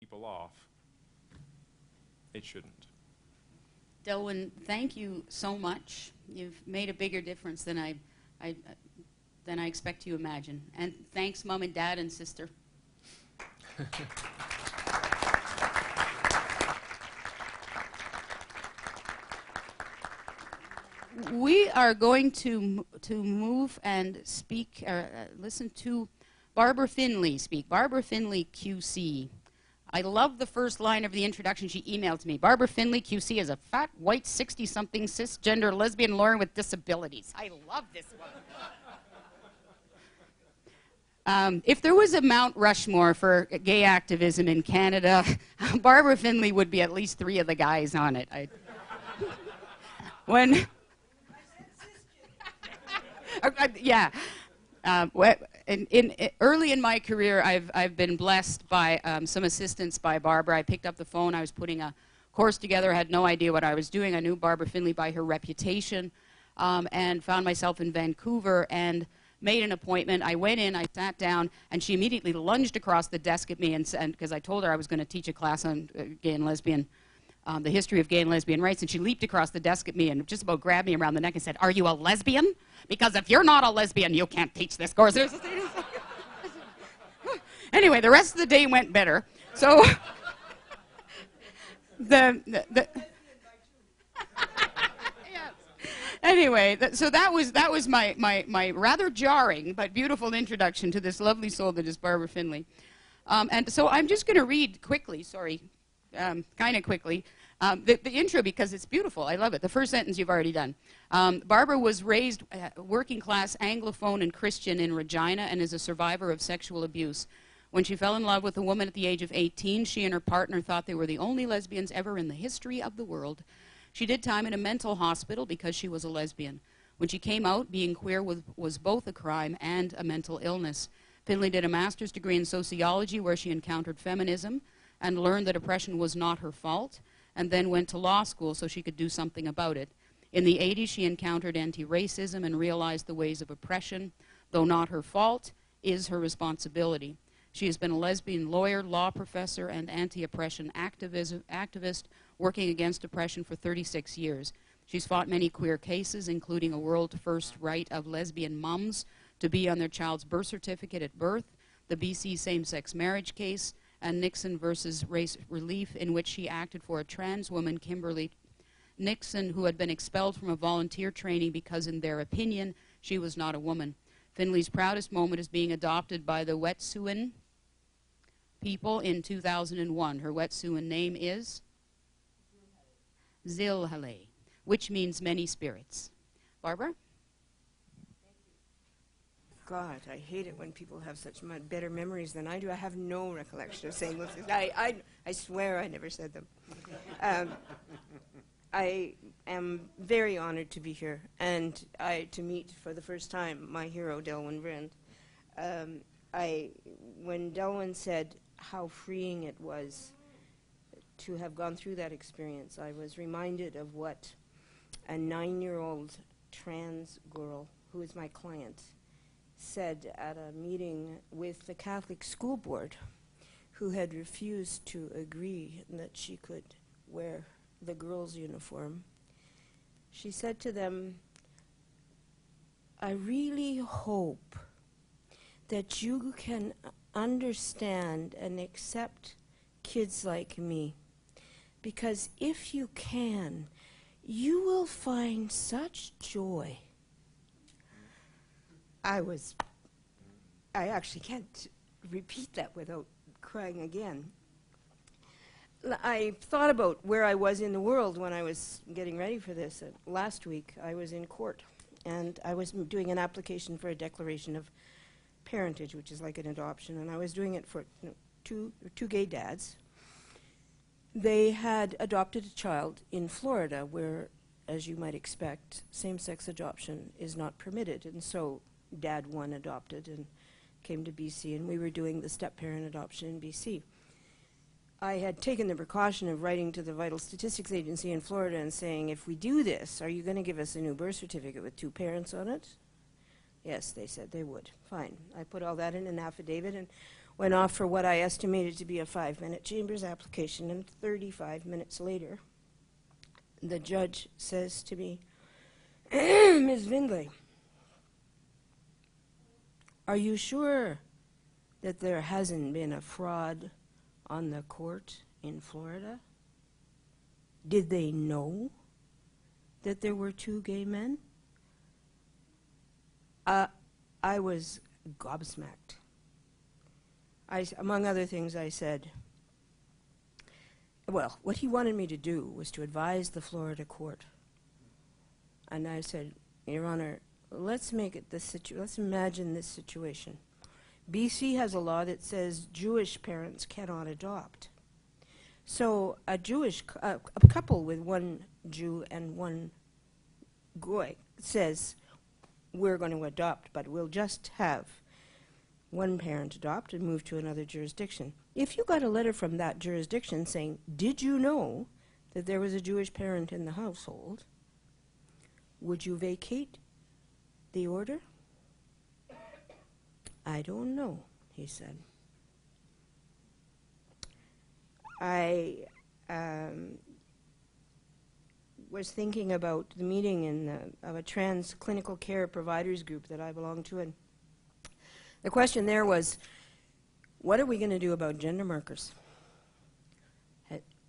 people off. It shouldn't. Delwyn, thank you so much. You've made a bigger difference than I expect you to imagine. And thanks, Mom and Dad and sister. We are going to move and speak, listen to Barbara Findlay speak. Barbara Findlay, QC. I love the first line of the introduction she emailed to me. Barbara Findlay, QC, is a fat, white, 60-something, cisgender, lesbian lawyer with disabilities. I love this one. If there was a Mount Rushmore for gay activism in Canada, Barbara Findlay would be at least 3 of the guys on it. Yeah. Early in my career, I've been blessed by some assistance by Barbara. I picked up the phone. I was putting a course together. I had no idea what I was doing. I knew Barbara Findlay by her reputation, and found myself in Vancouver and made an appointment. I went in, I sat down, and she immediately lunged across the desk at me, and because I told her I was going to teach a class on gay and lesbian, the history of gay and lesbian rights, and she leaped across the desk at me and just about grabbed me around the neck and said, "Are you a lesbian? Because if you're not a lesbian, you can't teach this course." Anyway, the rest of the day went better. So Anyway, so that was my rather jarring but beautiful introduction to this lovely soul that is Barbara Findlay. And so I'm just going to read quickly, kind of quickly, the intro because it's beautiful. I love it. The first sentence you've already done. Barbara was raised working class Anglophone and Christian in Regina and is a survivor of sexual abuse. When she fell in love with a woman at the age of 18, she and her partner thought they were the only lesbians ever in the history of the world. She did time in a mental hospital because she was a lesbian. When she came out, being queer was both a crime and a mental illness. Findlay did a master's degree in sociology where she encountered feminism and learned that oppression was not her fault, and then went to law school so she could do something about it. In the 80s, she encountered anti-racism and realized the ways of oppression, though not her fault, is her responsibility. She has been a lesbian lawyer, law professor, and anti-oppression activist working against oppression for 36 years. She's fought many queer cases, including a world-first right of lesbian mums to be on their child's birth certificate at birth, the BC same-sex marriage case, and Nixon versus Race Relief, in which she acted for a trans woman, Kimberly Nixon, who had been expelled from a volunteer training because, in their opinion, she was not a woman. Findlay's proudest moment is being adopted by the Wet'suwet'en people in 2001. Her Wet'suwet'en name is Zilhale, which means many spirits. Barbara? God, I hate it when people have such better memories than I do. I have no recollection of saying those things. I swear I never said them. I am very honored to be here and to meet for the first time my hero, Delwyn Vrind. When Delwyn said how freeing it was to have gone through that experience, I was reminded of what a 9-year-old trans girl, who is my client, said at a meeting with the Catholic school board, who had refused to agree that she could wear the girls' uniform. She said to them, "I really hope that you can understand and accept kids like me, because if you can, you will find such joy." I actually can't repeat that without crying again. I thought about where I was in the world when I was getting ready for this. Last week I was in court and I was doing an application for a declaration of parentage, which is like an adoption, and I was doing it for two gay dads. They had adopted a child in Florida where, as you might expect, same-sex adoption is not permitted, and so Dad 1 adopted and came to BC, and we were doing the step-parent adoption in BC. I had taken the precaution of writing to the Vital Statistics Agency in Florida and saying, if we do this, are you going to give us a new birth certificate with 2 parents on it? Yes, they said they would. Fine. I put all that in an affidavit and went off for what I estimated to be a 5-minute Chambers application, and 35 minutes later, the judge says to me, Ms. Findlay, are you sure that there hasn't been a fraud on the court in Florida? Did they know that there were 2 gay men? I was gobsmacked. Among other things, I said, well, what he wanted me to do was to advise the Florida court. And I said, Your Honor, let's make it let's imagine this situation. BC has a law that says Jewish parents cannot adopt. So a couple with 1 Jew and 1 Goy says, we're going to adopt, but we'll just have 1 parent adopt and move to another jurisdiction. If you got a letter from that jurisdiction saying, did you know that there was a Jewish parent in the household, would you vacate the order? I don't know, he said. I was thinking about the meeting of a trans clinical care providers group that I belong to, and the question there was, what are we going to do about gender markers?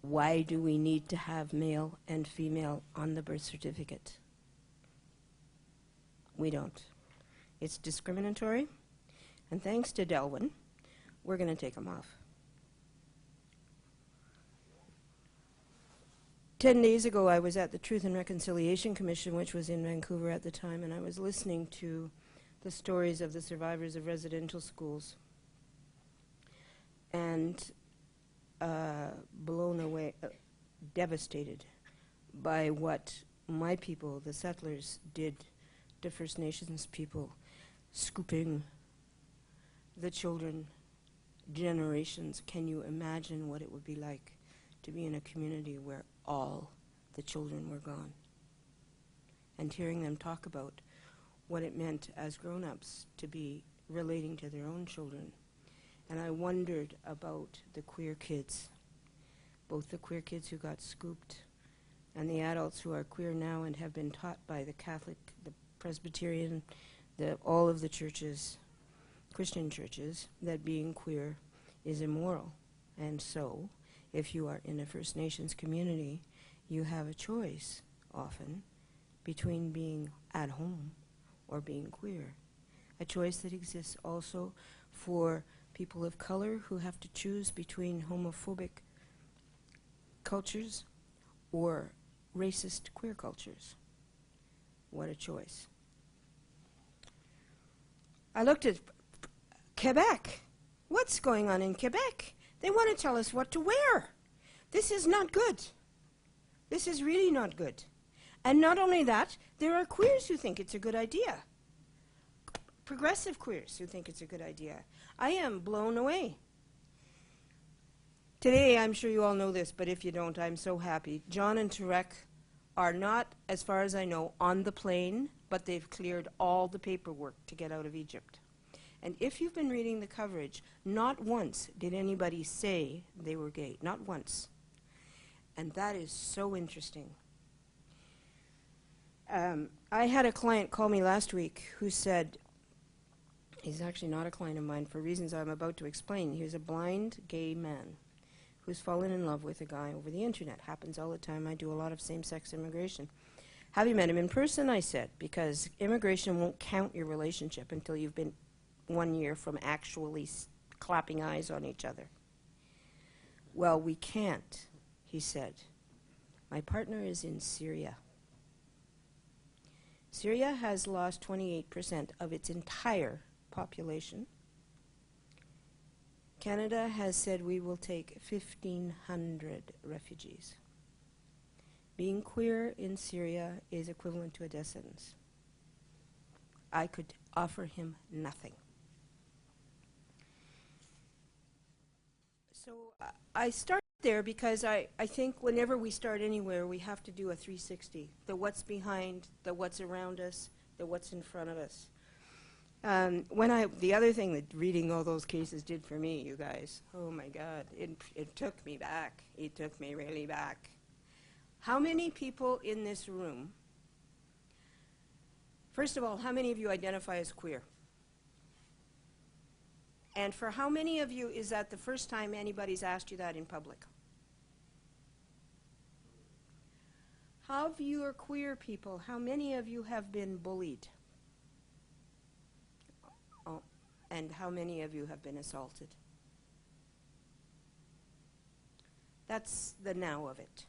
Why do we need to have male and female on the birth certificate? We don't. It's discriminatory, and thanks to Delwyn, we're going to take them off. 10 days ago, I was at the Truth and Reconciliation Commission, which was in Vancouver at the time, and I was listening to the stories of the survivors of residential schools, and blown away, devastated by what my people, the settlers, did to First Nations people, scooping the children generations. Can you imagine what it would be like to be in a community where all the children were gone? And hearing them talk about what it meant as grown-ups to be relating to their own children. And I wondered about the queer kids, both the queer kids who got scooped and the adults who are queer now and have been taught by the Catholic, the Presbyterian, all of the churches, Christian churches, that being queer is immoral. And so, if you are in a First Nations community, you have a choice, often, between being at home or being queer. A choice that exists also for people of color who have to choose between homophobic cultures or racist queer cultures. What a choice. I looked at Quebec. What's going on in Quebec? They want to tell us what to wear. This is not good. This is really not good. And not only that, there are queers who think it's a good idea. Progressive queers who think it's a good idea. I am blown away. Today, I'm sure you all know this, but if you don't, I'm so happy. John and Tarek are not, as far as I know, on the plane, but they've cleared all the paperwork to get out of Egypt. And if you've been reading the coverage, not once did anybody say they were gay. Not once. And that is so interesting. I had a client call me last week who said, he's actually not a client of mine for reasons I'm about to explain. He was a blind gay man who's fallen in love with a guy over the internet. Happens all the time. I do a lot of same-sex immigration. Have you met him in person? I said, because immigration won't count your relationship until you've been 1 year from actually clapping eyes on each other. Well, we can't, he said. My partner is in Syria. Syria has lost 28% of its entire population. Canada has said we will take 1,500 refugees. Being queer in Syria is equivalent to a death sentence. I could offer him nothing. So I start there because I think whenever we start anywhere, we have to do a 360. The what's behind, the what's around us, the what's in front of us. The other thing that reading all those cases did for me, you guys, oh my God, it took me back. It took me really back. How many people in this room, first of all, how many of you identify as queer? And for how many of you is that the first time anybody's asked you that in public? Of your queer people, how many of you have been bullied? Oh, and how many of you have been assaulted? That's the now of it.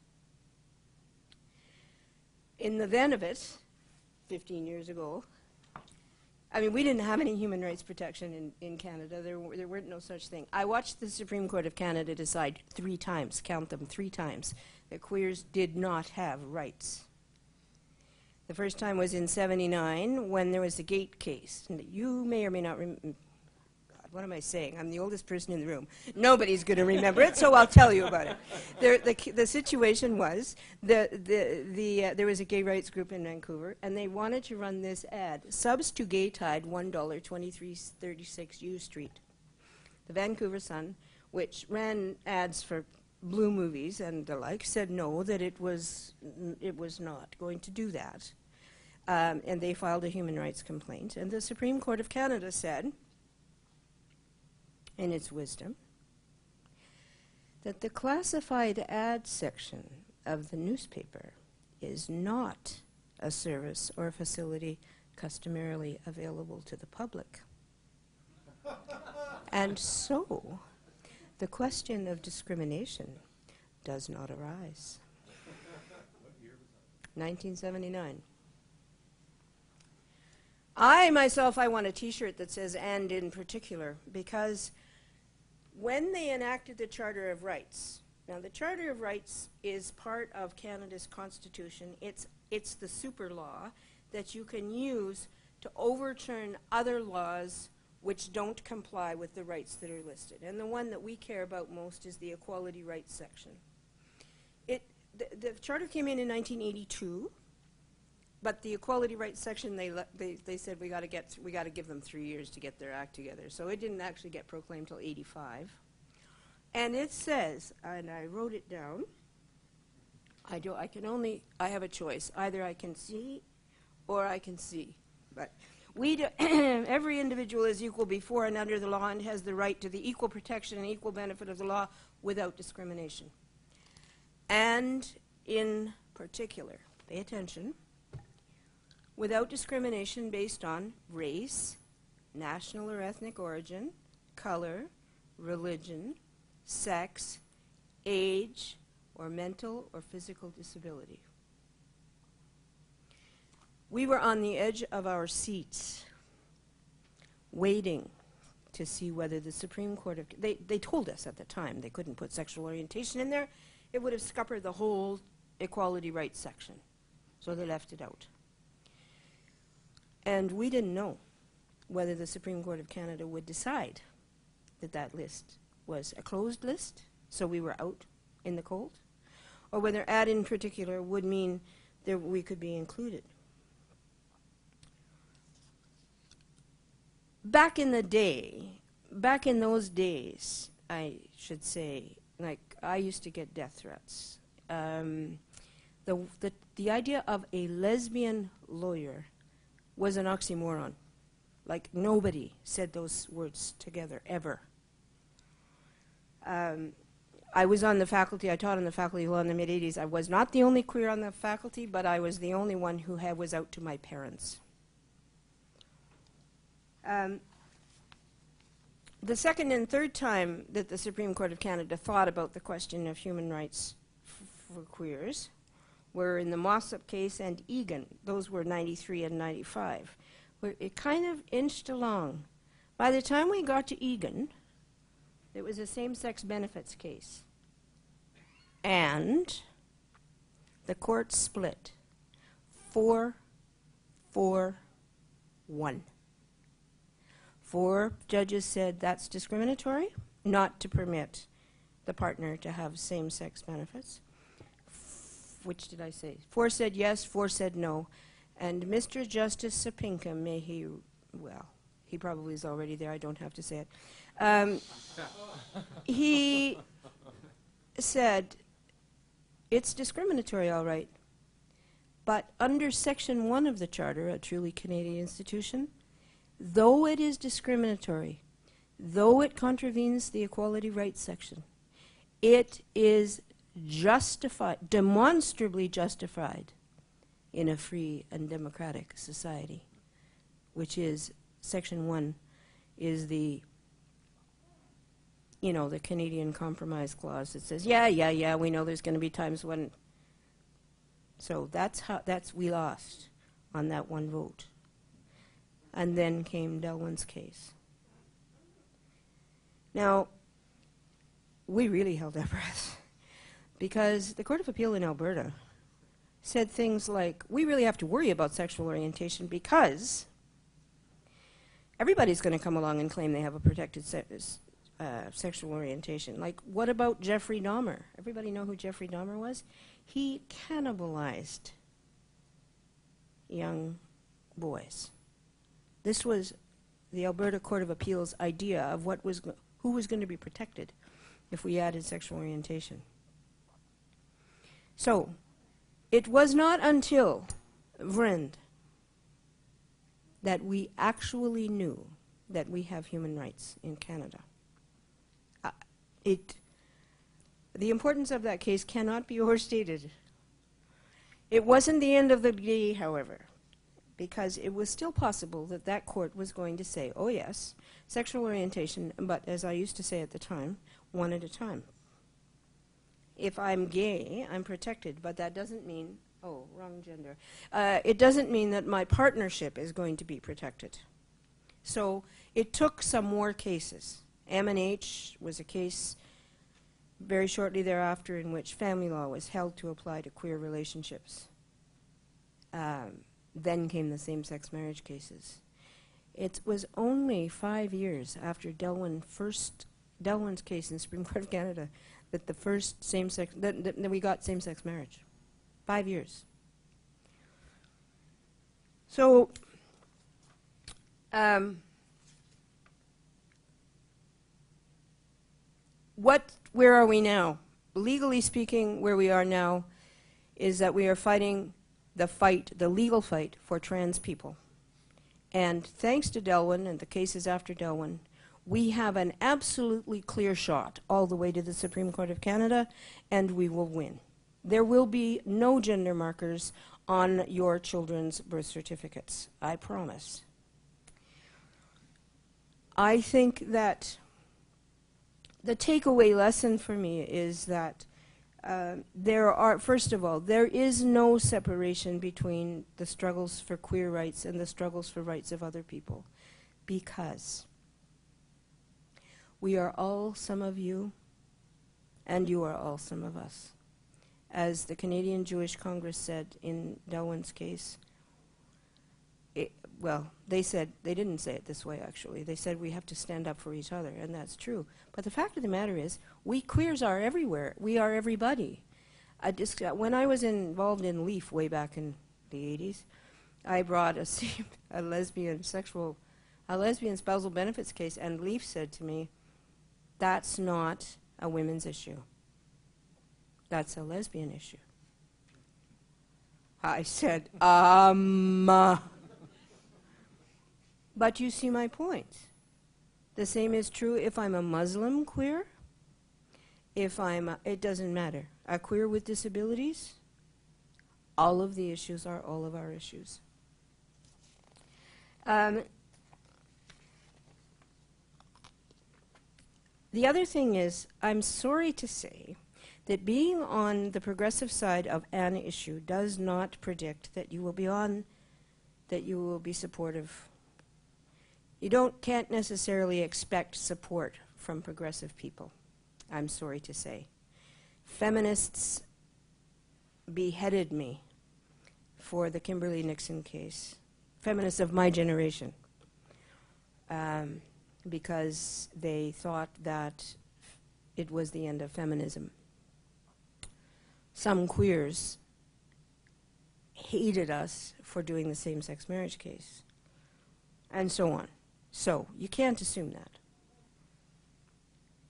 In the then of it, 15 years ago, I mean, we didn't have any human rights protection in Canada. There weren't no such thing. I watched the Supreme Court of Canada decide 3 times, count them 3 times, that queers did not have rights. The first time was in '79 when there was the Gate case. And you may or may not remember. God, what am I saying? I'm the oldest person in the room. Nobody's going to remember it, so I'll tell you about it. The situation was there was a gay rights group in Vancouver, and they wanted to run this ad: subs to Gay Tide, $1, 2336 U Street. The Vancouver Sun, which ran ads for blue movies and the like, said no, that it was not going to do that. And they filed a human rights complaint. And the Supreme Court of Canada said, in its wisdom, that the classified ad section of the newspaper is not a service or a facility customarily available to the public. And so, the question of discrimination does not arise. 1979. I want a T-shirt that says "and in particular," because when they enacted the Charter of Rights, now the Charter of Rights is part of Canada's Constitution. It's the super law that you can use to overturn other laws which don't comply with the rights that are listed. And the one that we care about most is the equality rights section. The Charter came in 1982, but the equality rights section, they said we got to give them 3 years to get their act together. So it didn't actually get proclaimed till '85. And it says, and I wrote it down, I have a choice. Either I can see or I can see. But every individual is equal before and under the law and has the right to the equal protection and equal benefit of the law without discrimination. And in particular, pay attention, without discrimination based on race, national or ethnic origin, color, religion, sex, age, or mental or physical disability. We were on the edge of our seats, waiting to see whether the Supreme Court of... They told us at the time they couldn't put sexual orientation in there. It would have scuppered the whole equality rights section. So they left it out. And we didn't know whether the Supreme Court of Canada would decide that that list was a closed list, so we were out in the cold, or whether "ad in particular" would mean that we could be included. Back in those days, I should say, like, I used to get death threats. The idea of a lesbian lawyer was an oxymoron. Like, nobody said those words together, ever. I was on the faculty, I taught on the faculty of law in the mid-'80s. I was not the only queer on the faculty, but I was the only one who was out to my parents. The second and third time that the Supreme Court of Canada thought about the question of human rights for queers were in the Mossop case and Egan. Those were 93 and 95, where it kind of inched along. By the time we got to Egan, it was a same-sex benefits case. And the court split 4-4-1. 4 judges said that's discriminatory, not to permit the partner to have same-sex benefits. Which did I say? 4 said yes, 4 said no. And Mr. Justice Sapinka, may he, well, He probably is already there. I don't have to say it. He said, it's discriminatory, all right, but under Section 1 of the Charter, a truly Canadian institution, though it is discriminatory, though it contravenes the equality rights section, it is justified, demonstrably justified in a free and democratic society, which is Section 1 is the, you know, the Canadian Compromise Clause that says, yeah, we know there's going to be times when. So we lost on that one vote. And then came Delwyn's case. Now, we really held our breath because the Court of Appeal in Alberta said things like, we really have to worry about sexual orientation because everybody's going to come along and claim they have a protected sexual orientation. Like, what about Jeffrey Dahmer? Everybody know who Jeffrey Dahmer was? He cannibalized young boys. This was the Alberta Court of Appeal's idea of who was going to be protected if we added sexual orientation. So, it was not until Vrind that we actually knew that we have human rights in Canada. The importance of that case cannot be overstated. It wasn't the end of the day, however, because it was still possible that that court was going to say, oh yes, sexual orientation, but as I used to say at the time, one at a time. If I'm gay, I'm protected, but that doesn't mean, oh, wrong gender. It doesn't mean that my partnership is going to be protected. So it took some more cases. M&H was a case very shortly thereafter in which family law was held to apply to queer relationships. Then came the same-sex marriage cases. It was only 5 years after Delwyn's case in the Supreme Court of Canada that the first same-sex, that we got same-sex marriage. 5 years. So, where are we now? Legally speaking, where we are now is that we are fighting the legal fight for trans people. And thanks to Delwyn and the cases after Delwyn, we have an absolutely clear shot all the way to the Supreme Court of Canada, and we will win. There will be no gender markers on your children's birth certificates, I promise. I think that the takeaway lesson for me is that first of all, there is no separation between the struggles for queer rights and the struggles for rights of other people, because we are all some of you, and you are all some of us. As the Canadian Jewish Congress said in Delwyn's case, they didn't say it this way actually. They said we have to stand up for each other, and that's true. But the fact of the matter is, we queers are everywhere. We are everybody. When I was involved in LEAF way back in the 80s, I brought a lesbian spousal benefits case, and LEAF said to me, that's not a women's issue. That's a lesbian issue. I said, But you see my point. The same is true if I'm a Muslim queer, it doesn't matter. A queer with disabilities, all of the issues are all of our issues. The other thing is, I'm sorry to say that being on the progressive side of an issue does not predict that you will be supportive. You can't necessarily expect support from progressive people, I'm sorry to say. Feminists beheaded me for the Kimberly Nixon case, feminists of my generation, because they thought that it was the end of feminism. Some queers hated us for doing the same-sex marriage case, and so on. So you can't assume that.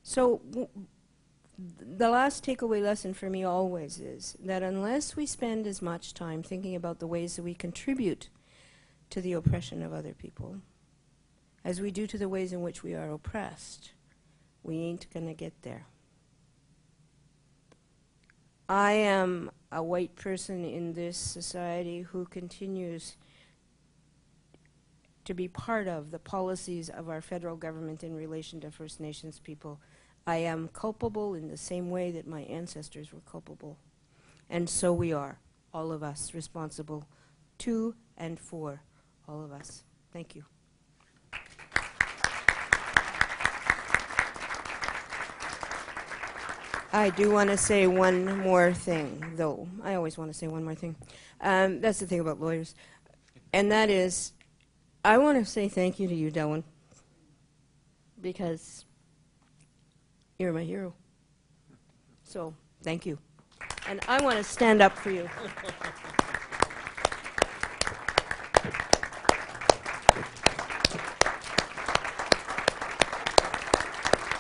So the last takeaway lesson for me always is that unless we spend as much time thinking about the ways that we contribute to the oppression of other people as we do to the ways in which we are oppressed, we ain't going to get there. I am a white person in this society who continues to be part of the policies of our federal government in relation to First Nations people. I am culpable in the same way that my ancestors were culpable. And so we are, all of us, responsible to and for all of us. Thank you. I do want to say one more thing, though. I always want to say one more thing. That's the thing about lawyers. And that is, I want to say thank you to you, Delwyn, because you're my hero. So, thank you. And I want to stand up for you.